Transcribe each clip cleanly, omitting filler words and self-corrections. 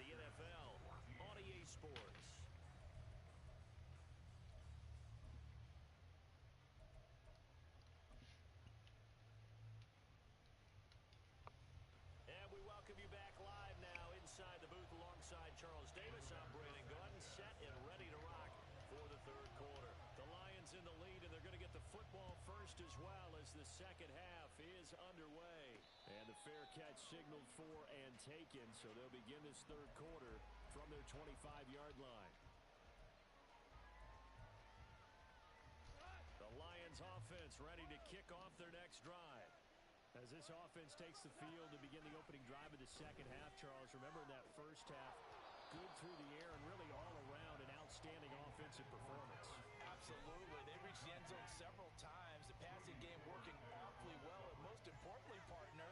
the NFL on EA Sports. And we welcome you back live now inside the booth alongside Charles Davis. I'm Brandon Gunn, set and ready to rock for the third quarter. The Lions in the lead, and they're going to get the football first as well as the second half is underway. And the fair catch signaled for and taken, so they'll begin this third quarter from their 25-yard line. The Lions offense ready to kick off their next drive. As this offense takes the field to begin the opening drive of the second half, Charles, remember in that first half, good through the air and really all around an outstanding offensive performance. Absolutely. They reached the end zone several times. The passing game working awfully well, and most importantly, partner,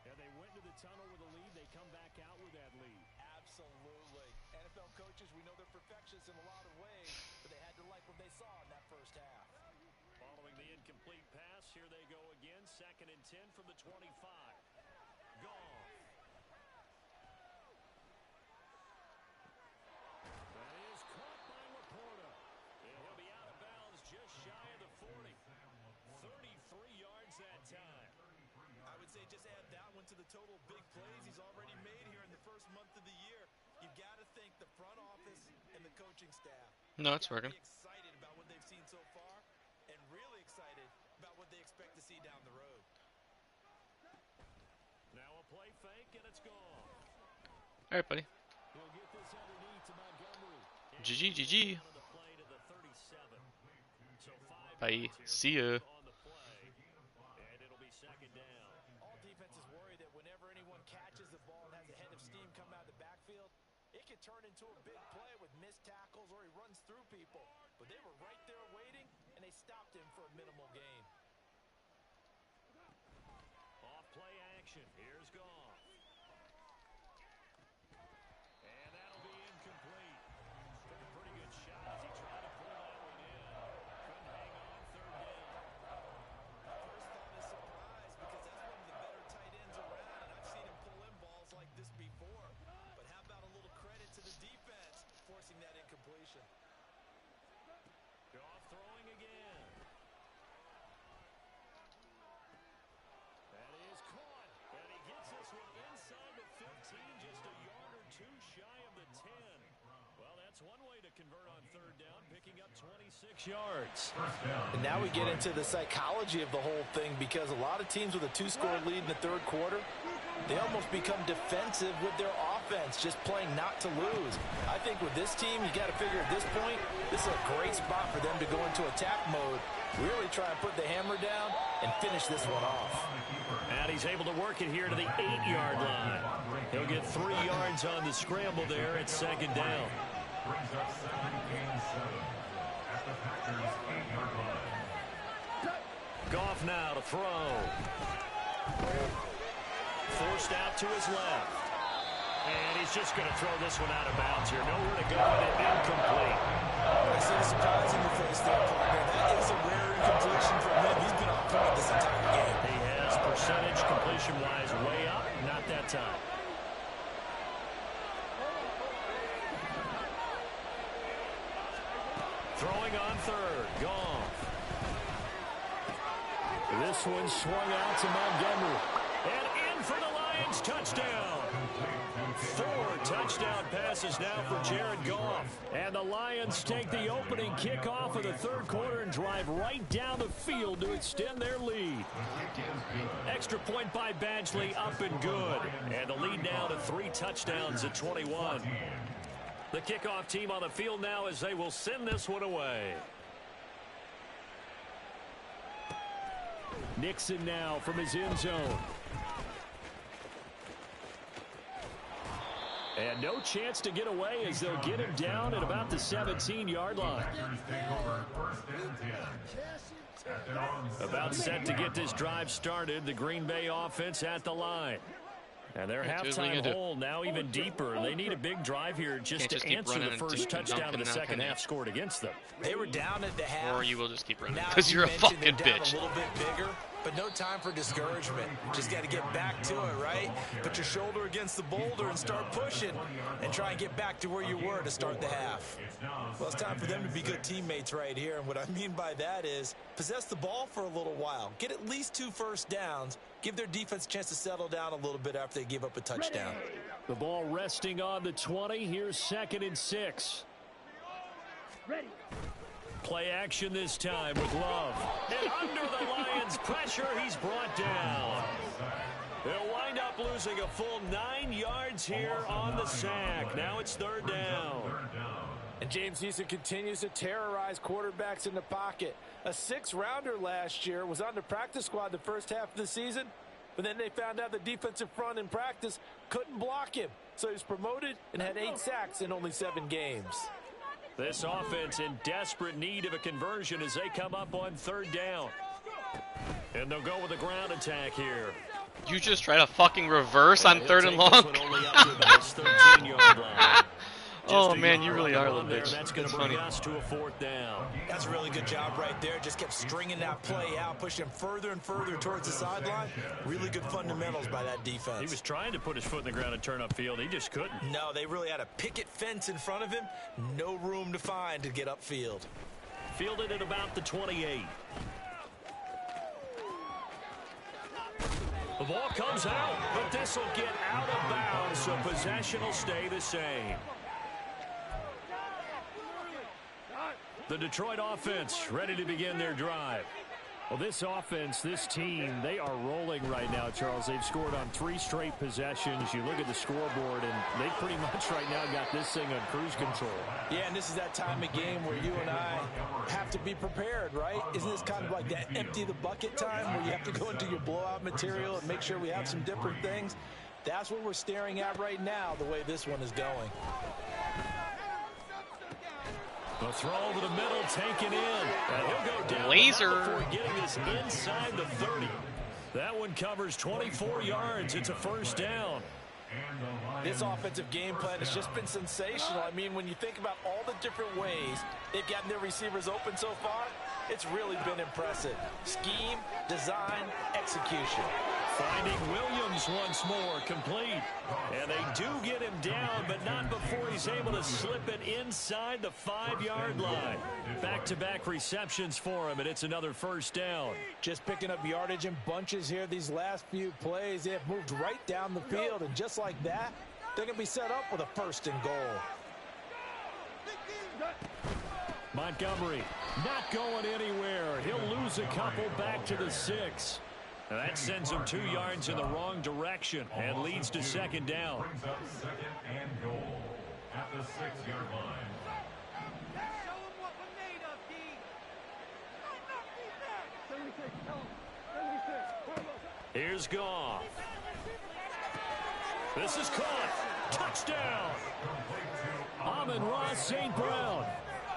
and they went to the tunnel with a lead. They come back out with that lead. Absolutely. NFL coaches, we know they're perfectionists in a lot of ways, but they had to like what they saw in that first half. Following the incomplete pass, here they go again. 2nd and 10 from the 25. Goff. That is caught by Laporta. And he'll be out of bounds just shy of the 40. 33 yards that time. I would say just add that one to the total big plays he's already made here in the first month of the year. You've got to thank the front office and the coaching staff. No, it's working. Excited about what they've seen so far, and really excited about what they expect to see down the road. Now a play fake, and it's gone. All right, buddy. He'll get this underneath to Montgomery. GG, GG. So bye. See ya. And it'll be 2nd down. All defenses worry that whenever anyone catches the ball and has a head of steam come out of the backfield, it could turn into a big play with missed tackles or he runs through people. But they were right there waiting, and they stopped him for a minimal gain. Off play action. Here's Goff. And that'll be incomplete. Took a pretty good shot as he tried to pull that one in. Couldn't hang on 3rd down. First thought is surprise because that's one of the better tight ends around, and I've seen him pull in balls like this before. But how about a little credit to the defense forcing that incompletion? Goff throwing again. That is caught. And he gets this one inside the 15, just a yard or two shy of the 10. Well, that's one way to convert on 3rd down, picking up 26 yards. And now we get into the psychology of the whole thing, because a lot of teams with a 2-score lead in the third quarter, they almost become defensive with their offense, just playing not to lose. I think with this team, you got to figure at this point, this is a great spot for them to go into attack mode, really try and put the hammer down and finish this one off. And he's able to work it here to the 8-yard line. He'll get 3 yards on the scramble there at 2nd down. Goff now to throw. Forced out to his left. And he's just going to throw this one out of bounds here. Nowhere to go, and incomplete. I see a surprise in your face there, partner. That is a rare incompletion from him. He's been on point this entire game. He has percentage completion-wise way up. Not that time. Throwing on 3rd. Goff. This one swung out to Montgomery. And in for the Lions. Touchdown. 4 touchdown passes now for Jared Goff. And the Lions take the opening kickoff of the third quarter and drive right down the field to extend their lead. Extra point by Badgley, up and good. And the lead now to 3 touchdowns at 21. The kickoff team on the field now as they will send this one away. Nixon now from his end zone. And no chance to get away as they'll get him down at about the 17-yard line. About set to get this drive started. The Green Bay offense at the line. And their halftime hole now even deeper. They need a big drive here just to answer the first touchdown of the second half scored against them. They were down at the half. Or you will just keep running because you're a fucking bitch. A little bit bigger. but no time for discouragement. Just got to get back to it, right? Put your shoulder against the boulder and start pushing and try and get back to where you were to start the half. Well, it's time for them to be good teammates right here, and what I mean by that is possess the ball for a little while, get at least 2 first downs, give their defense a chance to settle down a little bit after they give up a touchdown. The ball resting on the 20. Here's 2nd and 6. Ready. Play action this time with Love. And under the Lions' pressure, he's brought down. They'll wind up losing a full 9 yards here on the sack. Now it's 3rd down. And James Houston continues to terrorize quarterbacks in the pocket. A 6th-rounder last year was on the practice squad the first half of the season, but then they found out the defensive front in practice couldn't block him. So he was promoted and had 8 sacks in only 7 games. This offense in desperate need of a conversion as they come up on 3rd down. And they'll go with a ground attack here. You just tried a fucking reverse on 3rd and long? Oh man, you really are a little bitch. That's going to bring us to a 4th down. That's a really good job right there. Just kept stringing that play out, pushing him further and further towards the sideline. Really good fundamentals by that defense. He was trying to put his foot in the ground and turn upfield. He just couldn't. No, they really had a picket fence in front of him. No room to find to get upfield. Fielded at about the 28. The ball comes out, but this will get out of bounds, so possession will stay the same. The Detroit offense ready to begin their drive. Well, this offense, this team, they are rolling right now, Charles. They've scored on 3 straight possessions. You look at the scoreboard, and they pretty much right now got this thing on cruise control. Yeah, and this is that time of game where you and I have to be prepared, right? Isn't this kind of like that empty the bucket time where you have to go into your blowout material and make sure we have some different things? That's what we're staring at right now, the way this one is going. The throw to the middle, taken in. And he'll go down Laser before getting this inside the 30. That one covers 24 yards. It's a 1st down. This offensive game plan has just been sensational. I mean, when you think about all the different ways they've gotten their receivers open so far, it's really been impressive. Scheme, design, execution. Finding Williams once more, complete. And they do get him down, but not before he's able to slip it inside the 5-yard line. Back-to-back receptions for him, and it's another 1st down. Just picking up yardage in bunches here these last few plays. They have moved right down the field, and just like that, they're going to be set up with a 1st and goal. Montgomery not going anywhere. He'll lose a couple back to the 6. Now that sends him 2 yards in the wrong direction and leads to 2nd down. Brings up 2nd and goal at the 6-yard line. Here's Goff. This is caught. Touchdown. Amon-Ra St. Brown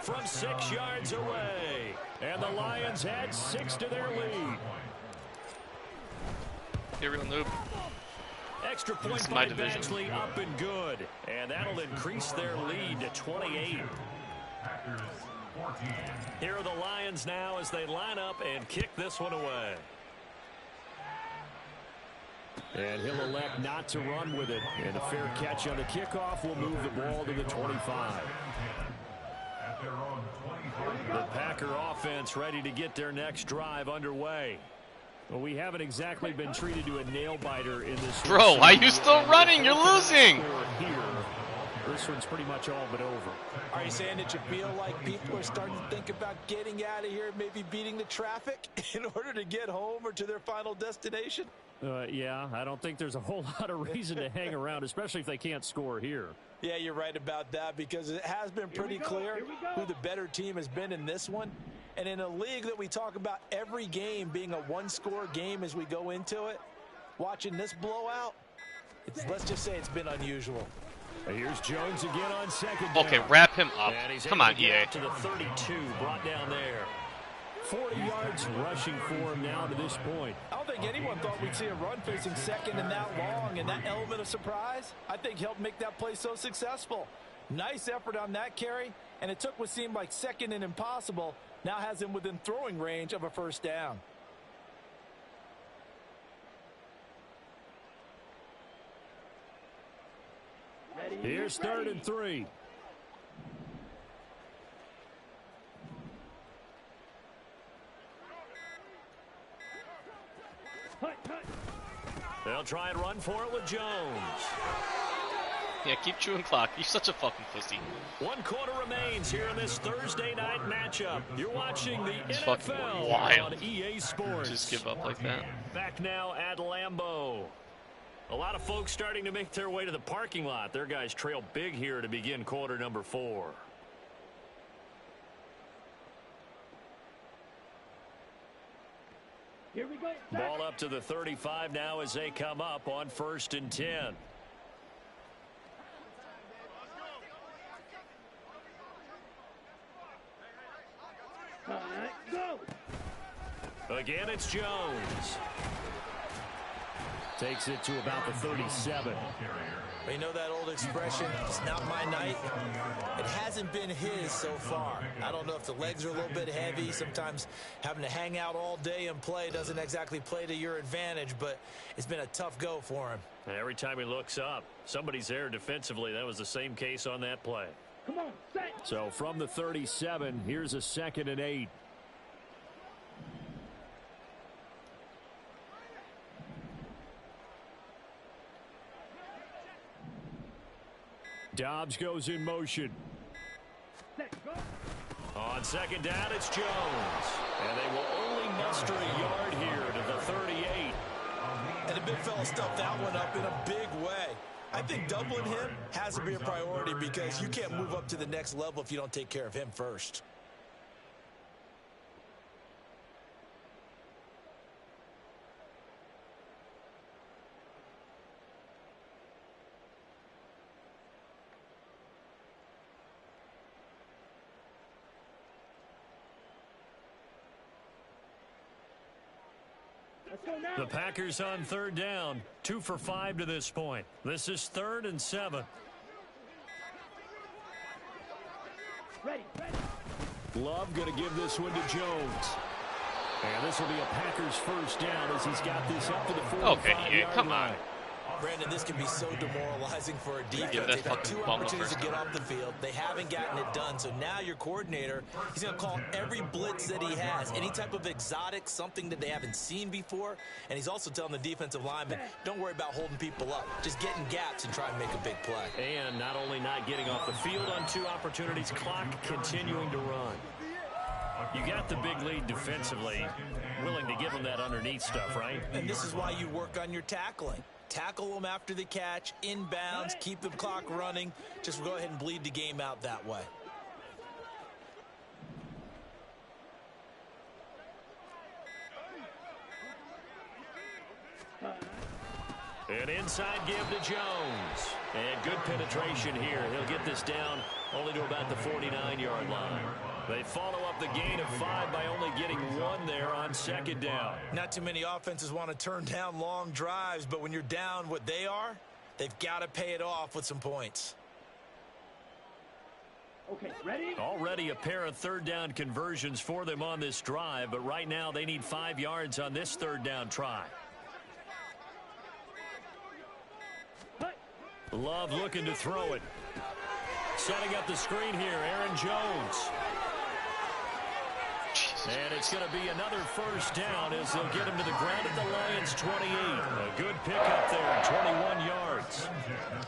from 6 yards away. And the Lions add 6 to their lead. You're a real noob. Extra point by Badgley, up and good. And that'll increase their lead to 28. Here are the Lions now as they line up and kick this one away. And he'll elect not to run with it. And a fair catch on the kickoff will move the ball to the 25. The Packer offense ready to get their next drive underway. Well, we haven't exactly been treated to a nail-biter in this. Bro, why are you still running? You're losing. This one's pretty much all but over. Are you saying that you feel like people are starting to think about getting out of here, maybe beating the traffic in order to get home or to their final destination? Yeah, I don't think there's a whole lot of reason to hang around, especially if they can't score here. Yeah, you're right about that because it has been pretty clear who the better team has been in this one. And in a league that we talk about every game being a one-score game as we go into it, watching this blowout, let's just say it's been unusual. Here's Jones again on 2nd down. Okay, wrap him up. Come on, EA. To the 32, brought down there. 40 yards rushing for him now to this point. I don't think anyone thought we'd see a run facing 2nd and that long, and that element of surprise, I think, helped make that play so successful. Nice effort on that carry, and it took what seemed like 2nd and impossible, now has him within throwing range of a 1st down. Here's 3rd and 3. They'll try and run for it with Jones. Yeah, keep chewing clock. You're such a fucking pussy. 1 quarter remains here in this Thursday night matchup. You're watching the It's NFL fucking wild. on EA Sports. Just give up like that. Back now at Lambeau. A lot of folks starting to make their way to the parking lot. Their guys trail big here to begin quarter number 4. Here we go. Ball up to the 35 now as they come up on 1st and 10. Go. Again, it's Jones. Takes it to about the 37. But you know that old expression, it's not my night? It hasn't been his so far. I don't know if the legs are a little bit heavy. Sometimes having to hang out all day and play doesn't exactly play to your advantage, but it's been a tough go for him. And every time he looks up, somebody's there defensively. That was the same case on that play. Come on, set. So from the 37, here's a 2nd and 8. Dobbs goes in motion. Set. Go. On 2nd down, it's Jones. And they will only muster a yard here to the 38. And the big fella stuffed that one up in a big way. I think doubling him has to be a priority because you can't move up to the next level if you don't take care of him first. Let's go now. The Packers on 3rd down. 2 for 5 to this point. This is 3rd and 7. Ready. Love going to give this one to Jones. And this will be a Packers 1st down as he's got this up to the 45-yard Okay, yeah, come on. Brandon, this can be so demoralizing for a defense. Give that They've had fucking 2 bum a opportunities to first get down. off the field. They haven't gotten it done. So now your coordinator, he's going to call every blitz that he has, any type of exotic, something that they haven't seen before. And he's also telling the defensive lineman, don't worry about holding people up. Just get in gaps and try and make a big play. And not only not getting off the field on 2 opportunities, clock continuing to run. You got the big lead defensively, willing to give them that underneath stuff, right? And this is why you work on your tackling. Tackle them after the catch, inbounds, keep the clock running. Just go ahead and bleed the game out that way. An inside give to Jones. And good penetration here. He'll get this down only to about the 49-yard line. They follow up the gain of 5 by only getting 1 there on 2nd down. Not too many offenses want to turn down long drives, but when you're down what they are, they've got to pay it off with some points. Okay, ready? Already a pair of 3rd down conversions for them on this drive, but right now they need 5 yards on this 3rd down try. Love looking to throw it. Setting up the screen here, Aaron Jones. And it's going to be another 1st down as they'll get him to the ground at the Lions' 28. A good pickup there, 21 yards.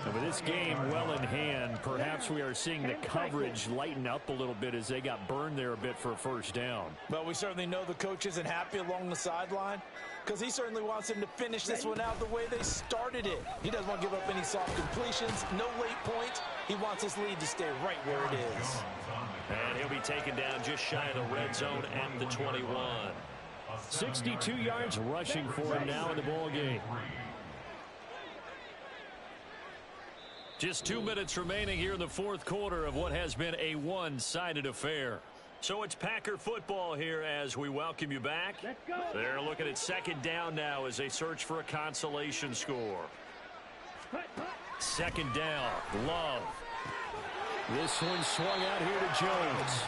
And with this game well in hand, perhaps we are seeing the coverage lighten up a little bit as they got burned there a bit for a 1st down. But we certainly know the coach isn't happy along the sideline because he certainly wants them to finish this one out the way they started it. He doesn't want to give up any soft completions, no late points. He wants his lead to stay right where it is. And he'll be taken down just shy of the red zone at the 21. 62 yards rushing for him now in the ball game. Just 2 minutes remaining here in the 4th quarter of what has been a one-sided affair. So it's Packer football here as we welcome you back. Let's go. They're looking at 2nd down now as they search for a consolation score. 2nd down, Love. This one swung out here to Jones.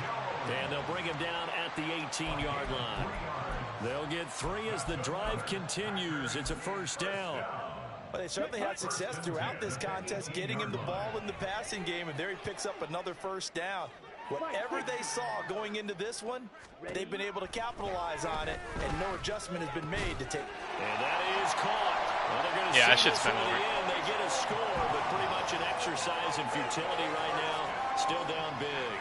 And they'll bring him down at the 18-yard line. They'll get 3 as the drive continues. It's a 1st down. Well, they certainly had success throughout this contest, getting him the ball in the passing game, and there he picks up another first down. Whatever they saw going into this one, they've been able to capitalize on it, and no adjustment has been made to take. And that is caught. Well, they're going to Yeah, I see should this spend to the over. end. They get a score, but pretty much an exercise in futility right now. Still down big.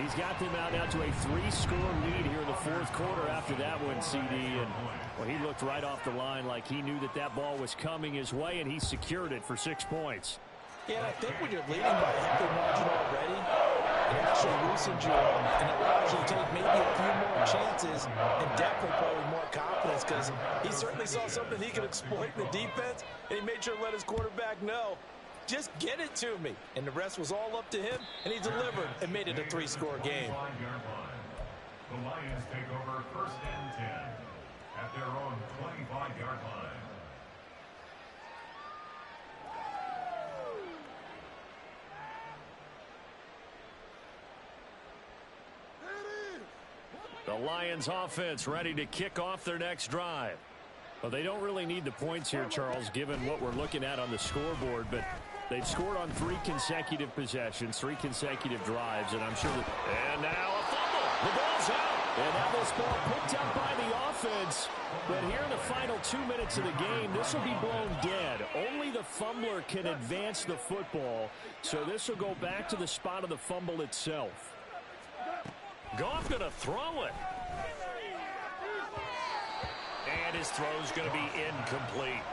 He's got them out now to a 3-score lead here in the fourth quarter after that one, CD. And well, he looked right off the line like he knew that that ball was coming his way, and he secured it for 6 points. Yeah, and I think when you're leading by a heavy margin already, it actually loosens you up and allows you to take maybe a few more chances and definitely play with more confidence, because he certainly saw something he could exploit in the defense, and he made sure to let his quarterback know, just get it to me. And the rest was all up to him, and he delivered and made it a 3-score game. The Lions take over 1st and 10 at their own 25-yard line. The Lions offense ready to kick off their next drive. Well, they don't really need the points here, Charles, given what we're looking at on the scoreboard, but they've scored on 3 consecutive possessions, 3 consecutive drives, and I'm sure that... And now a fumble. The ball's out. And now this ball picked up by the offense, but here in the final 2 minutes of the game, this will be blown dead. Only the fumbler can advance the football, so this will go back to the spot of the fumble itself. Goff going to throw it. And his throw's going to be incomplete.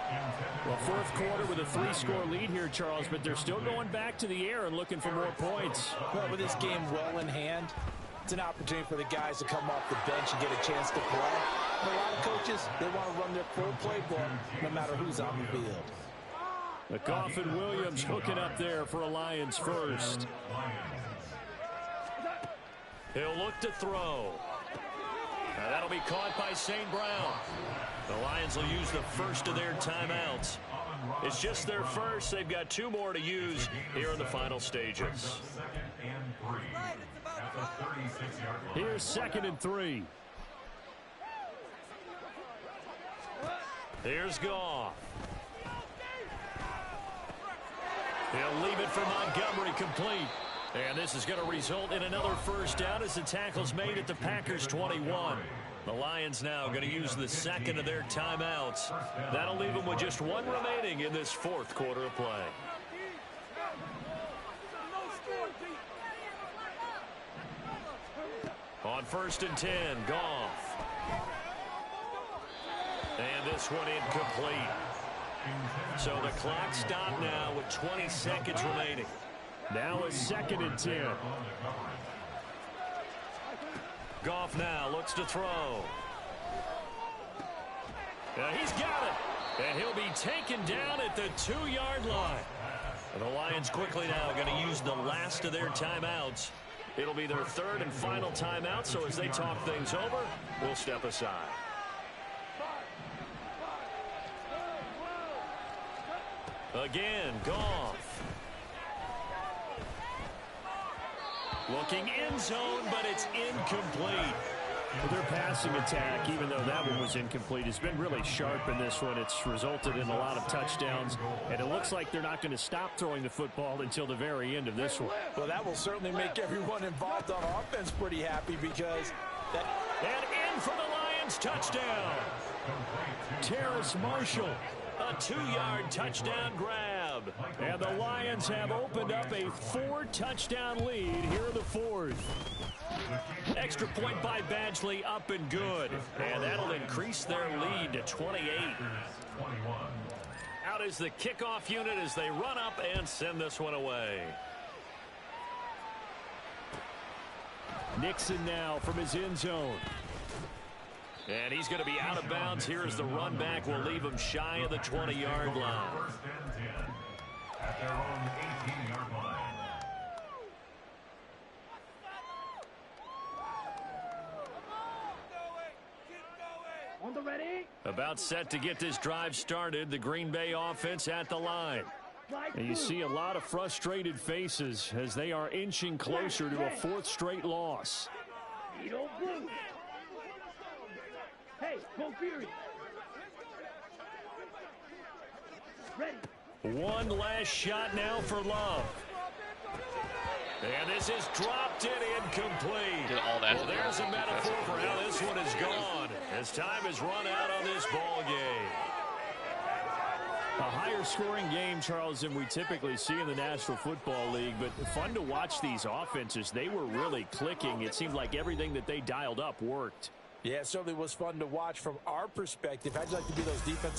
Well, fourth quarter with a 3-score lead here, Charles, but they're still going back to the air and looking for more points. Well, with this game well in hand, it's an opportunity for the guys to come off the bench and get a chance to play. And a lot of coaches, they want to run their full playbook no matter who's on the field. The Goff and Williams hooking up there for a Lions first. He'll look to throw. Now that'll be caught by St. Brown. The Lions will use the first of their timeouts. It's just their first. They've got 2 more to use here in the final stages. Here's 2nd and 3. Here's Goff. He'll leave it for Montgomery, complete. And this is going to result in another first down as the tackle's made at the Packers' 21. The Lions now going to use the second of their timeouts. That'll leave them with just 1 remaining in this fourth quarter of play. On 1st and 10, Goff. And this one incomplete. So the clock stopped now with 20 seconds remaining. Now a 2nd and 10. Goff now looks to throw. He's got it. And he'll be taken down at the 2-yard line. And the Lions quickly now going to use the last of their timeouts. It'll be their 3rd and final timeout, so as they talk things over, we'll step aside. Again, Goff. Looking end zone, but it's incomplete. Well, their passing attack, even though that one was incomplete, has been really sharp in this one. It's resulted in a lot of touchdowns, and it looks like they're not going to stop throwing the football until the very end of this one. Well, that will certainly make everyone involved on offense pretty happy, because that... And in for the Lions, touchdown. Terrace Marshall. A 2-yard touchdown grab. And the Lions have opened up a 4-touchdown lead here in the fourth. Extra point by Badgley, up and good. And that'll increase their lead to 28. Out is the kickoff unit as they run up and send this one away. Nixon now from his end zone. And he's going to be out of bounds here as the run back will leave him shy of the 20-yard line. 1st and 10 at their own 18-yard line. On the ready. About set to get this drive started, the Green Bay offense at the line. And you see a lot of frustrated faces as they are inching closer to a 4th straight loss. Beetle blue. Hey, go Fury. One last shot now for Love. And this is dropped in incomplete. Did all that well, there's a metaphor for how this one is gone as time has run out on this ball game. A higher scoring game, Charles, than we typically see in the National Football League, but fun to watch these offenses. They were really clicking. It seemed like everything that they dialed up worked. Yeah, it certainly was fun to watch from our perspective. How'd you like to be those defensive